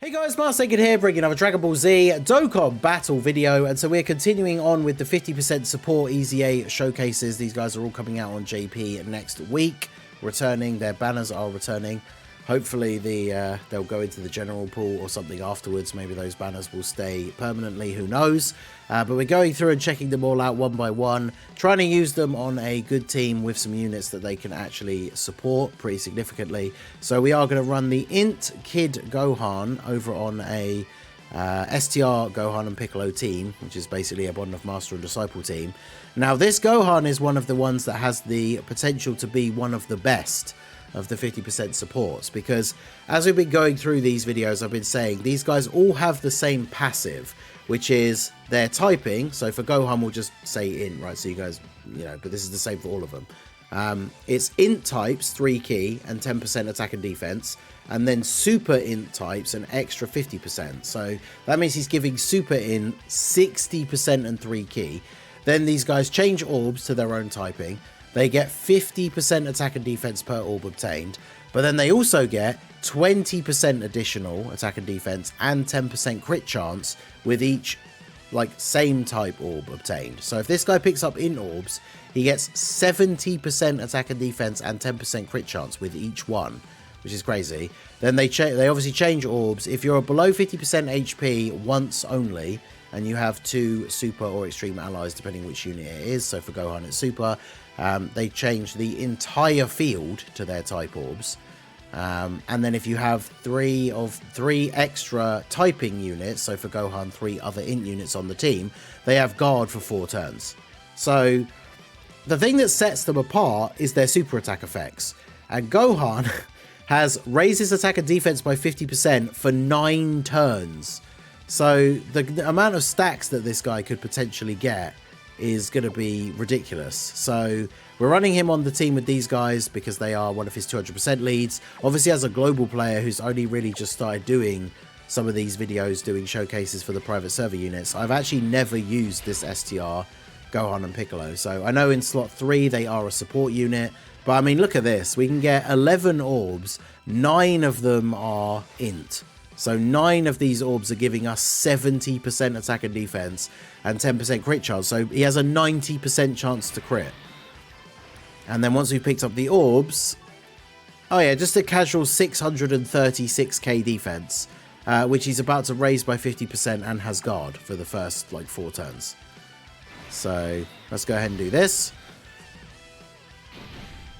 Hey guys, Marsakid here, bringing another Dragon Ball Z Dokkan battle video, and so we're continuing on with the 50% support EZA showcases. These guys are all coming out on JP next week, returning. Their banners are returning. Hopefully they'll go into the general pool or something afterwards. Maybe those banners will stay permanently, who knows. But we're going through and checking them all out one by one, trying to use them on a good team with some units that they can actually support pretty significantly. So we are going to run the Int Kid Gohan over on a STR Gohan and Piccolo team, which is basically a Bond of Master and Disciple team. Now this Gohan is one of the ones that has the potential to be one of the best of the 50% supports, because as we've been going through these videos, I've been saying these guys all have the same passive, which is their typing. So for Gohan, we'll just say int, right? So you guys, but this is the same for all of them. It's int types, 3 key and 10% attack and defense, and then super int types an extra 50%. So that means he's giving super int 60% and 3 key. Then these guys change orbs to their own typing. They get 50% attack and defense per orb obtained, but then they also get 20% additional attack and defense and 10% crit chance with each same type orb obtained. So if this guy picks up int orbs, he gets 70% attack and defense and 10% crit chance with each one, which is crazy. Then they obviously change orbs. If you're below 50% HP once only, and you have 2 super or extreme allies depending which unit it is, so for Gohan it's super, they change the entire field to their type orbs. And then if you have 3 extra typing units, so for Gohan 3 other int units on the team, they have guard for 4 turns. So the thing that sets them apart is their super attack effects, and Gohan has raised his attack and defense by 50% for 9 turns. So the amount of stacks that this guy could potentially get is going to be ridiculous. So we're running him on the team with these guys because they are one of his 200% leads. Obviously, as a global player who's only really just started doing some of these videos, doing showcases for the private server units, I've actually never used this STR, Gohan and Piccolo. So I know in slot 3 they are a support unit, but I mean, look at this. We can get 11 orbs, 9 of them are int. So 9 of these orbs are giving us 70% attack and defense and 10% crit chance. So he has a 90% chance to crit. And then once we've picked up the orbs, oh yeah, just a casual 636k defense, which he's about to raise by 50% and has guard for the first 4 turns. So let's go ahead and do this.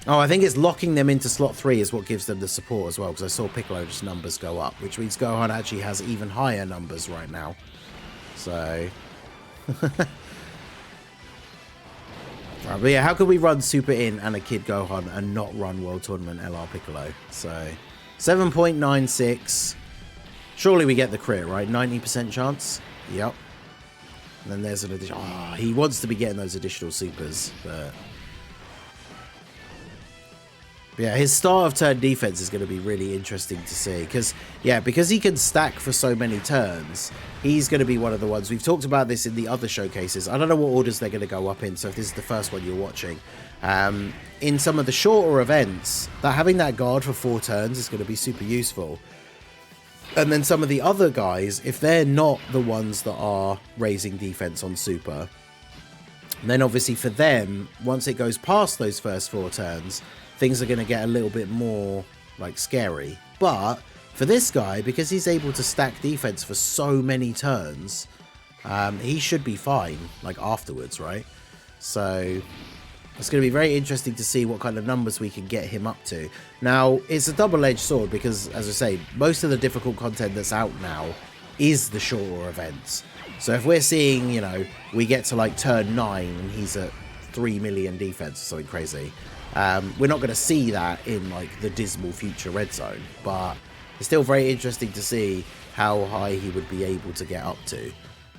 Oh, I think it's locking them into slot 3 is what gives them the support as well, because I saw Piccolo's numbers go up, which means Gohan actually has even higher numbers right now. So right, but yeah, how could we run Super In and a Kid Gohan and not run World Tournament LR Piccolo? So 7.96. Surely we get the crit, right? 90% chance. Yep. And then there's an addition. Oh, he wants to be getting those additional supers, but yeah, his start of turn defense is going to be really interesting to see, because he can stack for so many turns, he's going to be one of the ones. We've talked about this in the other showcases. I don't know what orders they're going to go up in, so if this is the first one you're watching, in some of the shorter events, that having that guard for 4 turns is going to be super useful. And then some of the other guys, if they're not the ones that are raising defense on super, then obviously for them, once it goes past those first 4 turns, things are going to get a little bit more scary. But for this guy, because he's able to stack defense for so many turns, he should be fine afterwards, right? So it's going to be very interesting to see what kind of numbers we can get him up to. Now, it's a double-edged sword because, as I say, most of the difficult content that's out now is the shorter events. So if we're seeing, we get to turn 9 and he's at 3 million defense or something crazy, we're not going to see that in the dismal future red zone, but it's still very interesting to see how high he would be able to get up to.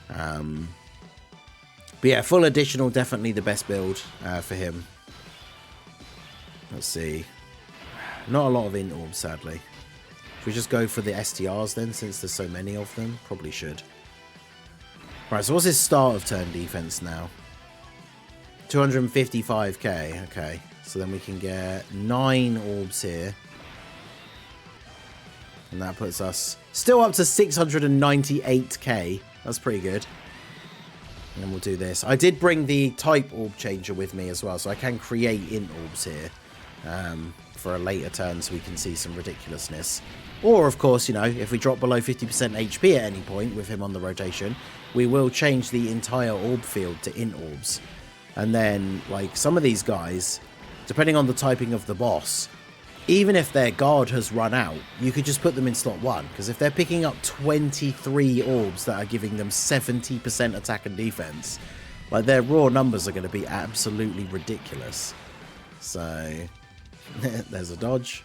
But yeah, full additional, definitely the best build for him. Let's see. Not a lot of int orbs, sadly. If we just go for the STRs then, since there's so many of them, probably should. Right, so what's his start of turn defense now? 255k, okay. So then we can get 9 orbs here. And that puts us still up to 698k. That's pretty good. And then we'll do this. I did bring the type orb changer with me as well, so I can create int orbs here for a later turn so we can see some ridiculousness. Or, of course, you know, if we drop below 50% HP at any point with him on the rotation, we will change the entire orb field to int orbs. And then, like, some of these guys, depending on the typing of the boss, even if their guard has run out, you could just put them in slot 1. Because if they're picking up 23 orbs that are giving them 70% attack and defense, like, their raw numbers are going to be absolutely ridiculous. So, there's a dodge.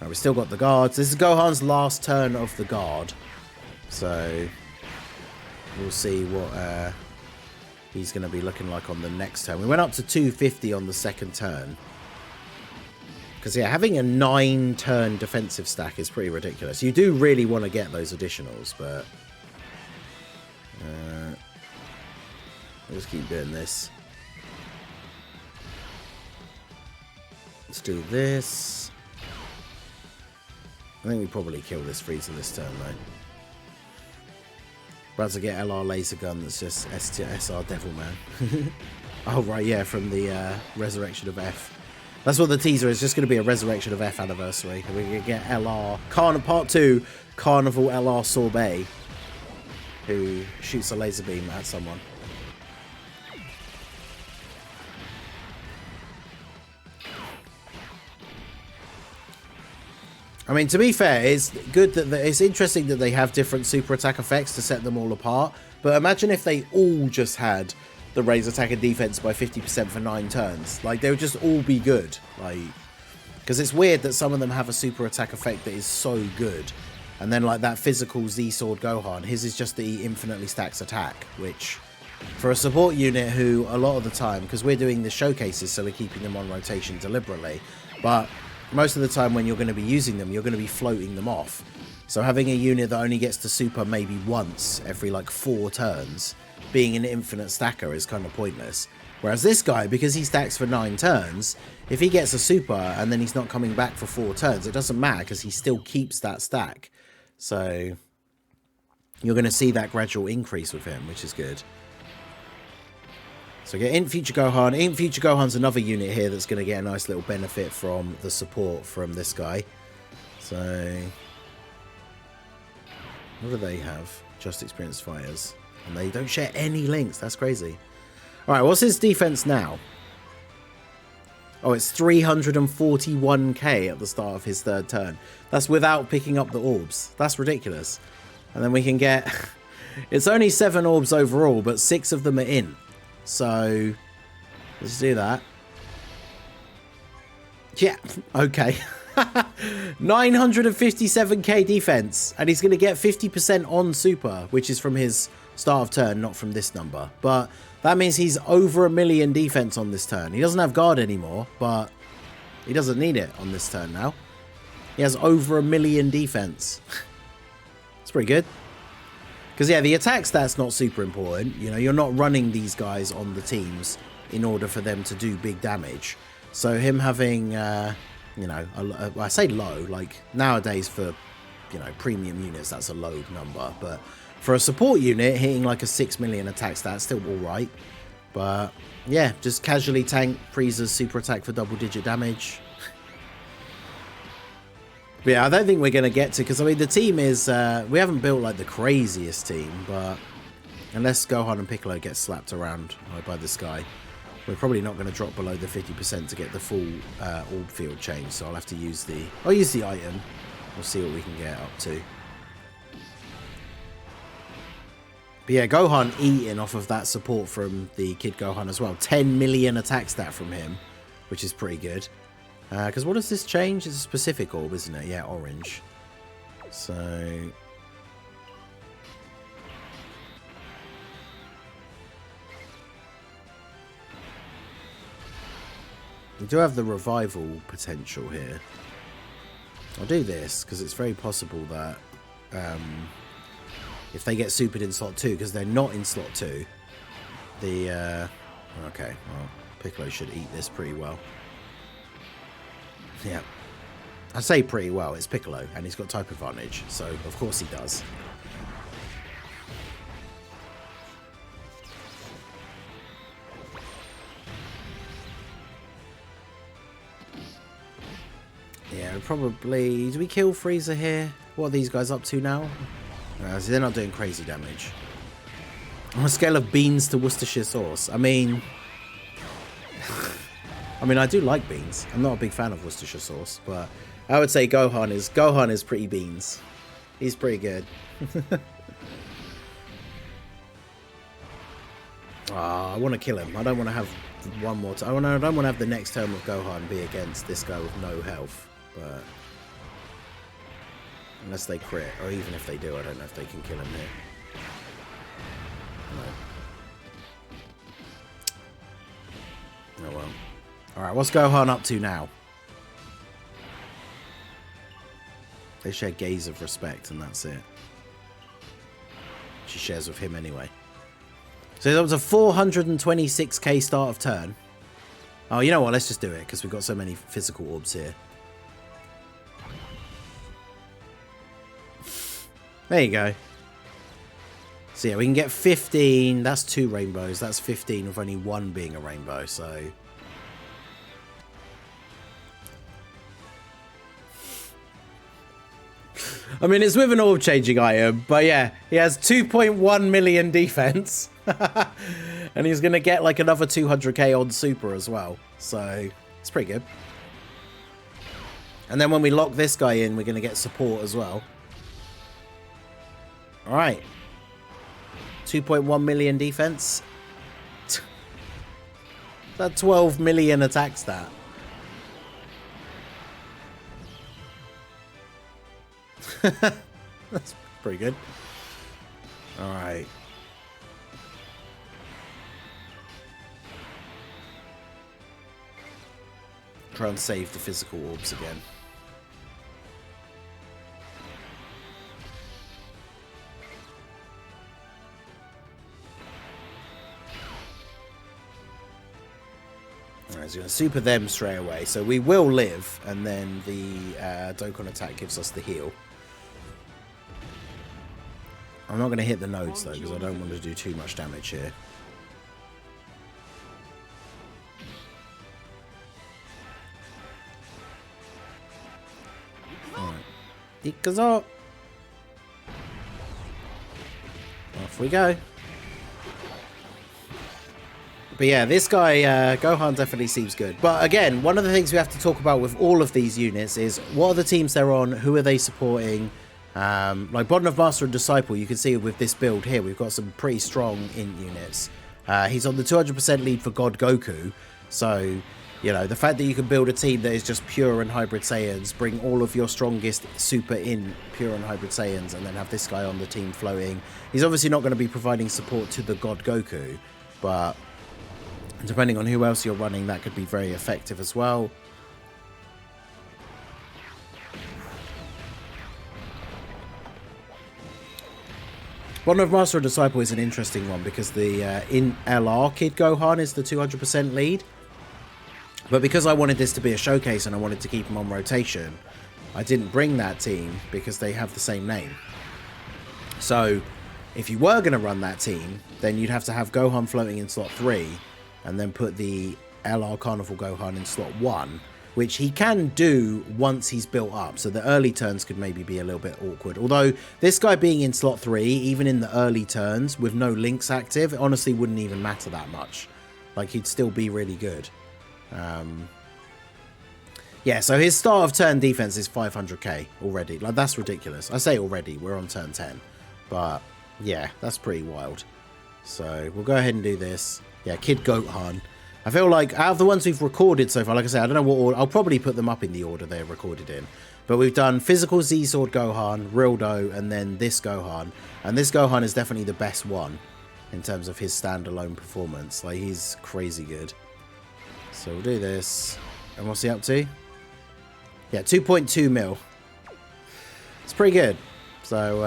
Right, we still got the guards. This is Gohan's last turn of the guard. So, we'll see what he's going to be looking like on the next turn. We went up to 250 on the second turn. Because, yeah, having a 9-turn defensive stack is pretty ridiculous. You do really want to get those additionals, but I'll just keep doing this. Let's do this. I think we probably kill this Frieza this turn, though. About to get LR laser gun that's just SR Devilman. Oh, right, yeah, from the Resurrection of F. That's what the teaser is, just going to be a Resurrection of F anniversary. We're going to get LR, Part 2, Carnival LR Sorbet, who shoots a laser beam at someone. I mean, to be fair, it's good that it's interesting that they have different super attack effects to set them all apart. But imagine if they all just had the raise attack and defense by 50% for 9 turns. Like, they would just all be good. Like, because it's weird that some of them have a super attack effect that is so good. And then, like, that physical Z-Sword Gohan, his is just that he infinitely stacks attack. Which, for a support unit who, a lot of the time, because we're doing the showcases, so we're keeping them on rotation deliberately. But most of the time when you're going to be using them, you're going to be floating them off. So having a unit that only gets to super maybe once every, like, 4 turns, being an infinite stacker is kind of pointless. Whereas this guy, because he stacks for 9 turns, if he gets a super and then he's not coming back for 4 turns, it doesn't matter because he still keeps that stack. So you're going to see that gradual increase with him, which is good. So get Int Future Gohan. Int Future Gohan's another unit here that's going to get a nice little benefit from the support from this guy. So what do they have? Just Experienced Fighters. And they don't share any links. That's crazy. Alright, what's his defense now? Oh, it's 341k at the start of his 3rd turn. That's without picking up the orbs. That's ridiculous. And then we can get... It's only 7 orbs overall, but 6 of them are in. So, let's do that. Yeah, okay. 957k defense. And he's going to get 50% on super, which is from his start of turn, not from this number. But that means he's over 1 million defense on this turn. He doesn't have guard anymore, but he doesn't need it on this turn now. He has over 1 million defense. It's pretty good. Because, yeah, the attack stat's not super important. You know, you're not running these guys on the teams in order for them to do big damage. So him having, you know, I say low, like nowadays for, you know, premium units, that's a low number. But for a support unit, hitting like a 6 million attack stat, still alright. But, yeah, just casually tank Frieza's super attack for double-digit damage. But yeah, I don't think we're going to get to, because, I mean, the team is, we haven't built, like, the craziest team, but unless Gohan and Piccolo get slapped around by this guy, we're probably not going to drop below the 50% to get the full orb field change, so I'll have to use the, I'll use the item. We'll see what we can get up to. But yeah, Gohan eating off of that support from the Kid Gohan as well. 10 million attack stat from him, which is pretty good. Because what does this change? It's a specific orb, isn't it? Yeah, orange. So... we do have the revival potential here. I'll do this, because it's very possible that... if they get supered in slot 2, because they're not in slot 2, the... okay, well, Piccolo should eat this pretty well. Yeah. I say pretty well. It's Piccolo, and he's got type advantage, so of course he does. Yeah, probably... Do we kill Frieza here? What are these guys up to now? So they're not doing crazy damage. On a scale of beans to Worcestershire sauce, I mean... I do like beans. I'm not a big fan of Worcestershire sauce, but I would say Gohan is pretty beans. He's pretty good. I want to kill him. I don't want to have one more time. I don't want to have the next turn of Gohan be against this guy with no health. But unless they crit, or even if they do, I don't know if they can kill him here. No. Oh well. Alright, what's Gohan up to now? They share gaze of respect, and that's it. She shares with him anyway. So that was a 426k start of turn. Oh, you know what? Let's just do it, because we've got so many physical orbs here. There you go. So yeah, we can get 15. That's 2 rainbows. That's 15 with only 1 being a rainbow, so... it's with an orb-changing item, but yeah, he has 2.1 million defense. And he's going to get like another 200k on super as well. So, it's pretty good. And then when we lock this guy in, we're going to get support as well. Alright. 2.1 million defense. That 12 million attack stat. That's pretty good. Alright. Try and save the physical orbs again. Alright, he's going to super them straight away. So we will live, and then the Dokkan attack gives us the heal. I'm not going to hit the nodes though, because I don't want to do too much damage here. Alright. Ikazo! Off we go. But yeah, this guy, Gohan definitely seems good. But again, one of the things we have to talk about with all of these units is what are the teams they're on, who are they supporting? Like Bond of Master and Disciple, you can see with this build here, we've got some pretty strong int units. He's on the 200% lead for God Goku, so, you know, the fact that you can build a team that is just pure and hybrid Saiyans, bring all of your strongest super in pure and hybrid Saiyans, and then have this guy on the team floating. He's obviously not going to be providing support to the God Goku, but depending on who else you're running, that could be very effective as well. One of Master and Disciple is an interesting one because the in LR Kid Gohan is the 200% lead. But because I wanted this to be a showcase and I wanted to keep him on rotation, I didn't bring that team because they have the same name. So if you were going to run that team, then you'd have to have Gohan floating in slot 3 and then put the LR Carnival Gohan in slot 1. Which he can do once he's built up. So the early turns could maybe be a little bit awkward. Although, this guy being in slot 3, even in the early turns, with no links active, it honestly wouldn't even matter that much. Like, he'd still be really good. Yeah, so his start of turn defense is 500k already. Like, that's ridiculous. I say already, we're on turn 10. But, yeah, that's pretty wild. So, we'll go ahead and do this. Yeah, Kid Gohan. I feel like out of the ones we've recorded so far, like I said, I don't know what order. I'll probably put them up in the order they're recorded in. But we've done Physical Z-Sword Gohan, Rildo, and then this Gohan. And this Gohan is definitely the best one in terms of his standalone performance. Like, he's crazy good. So we'll do this. And what's he up to? Yeah, 2.2 mil. It's pretty good. So,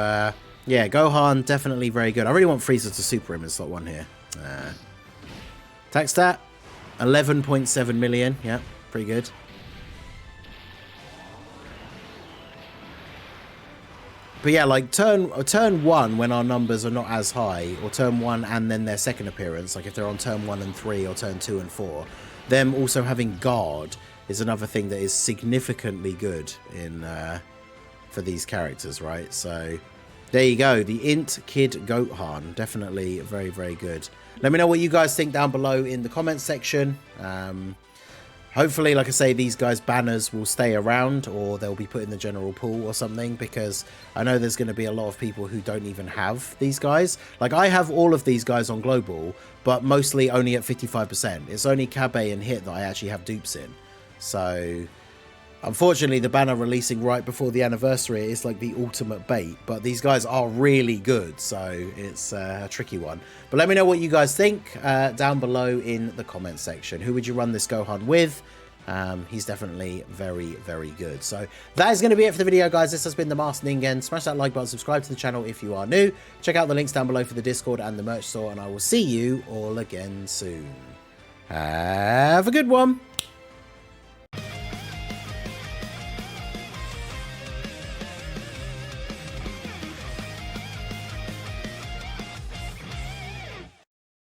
yeah, Gohan, definitely very good. I really want Frieza to super him in slot 1 here. Attack stat. 11.7 million, yeah, pretty good. But yeah, like turn 1 when our numbers are not as high, or turn 1 and then their second appearance, like if they're on turn 1 and 3 or turn 2 and 4, them also having guard is another thing that is significantly good in for these characters, right? So there you go, the Int Kid Gohan, definitely very, very good. Let me know what you guys think down below in the comments section. Hopefully, like I say, these guys' banners will stay around, or they'll be put in the general pool or something, because I know there's going to be a lot of people who don't even have these guys. Like, I have all of these guys on Global, but mostly only at 55%. It's only Kabe and Hit that I actually have dupes in. So, unfortunately, the banner releasing right before the anniversary is like the ultimate bait, but these guys are really good, so it's a tricky one. But let me know what you guys think down below in the comment section. Who would you run this Gohan with? He's definitely very, very good. So that is going to be it for the video, guys. This has been the Masked Ningen. Smash that like button, subscribe to the channel if you are new. Check out the links down below for the Discord and the merch store, and I will see you all again soon. Have a good one.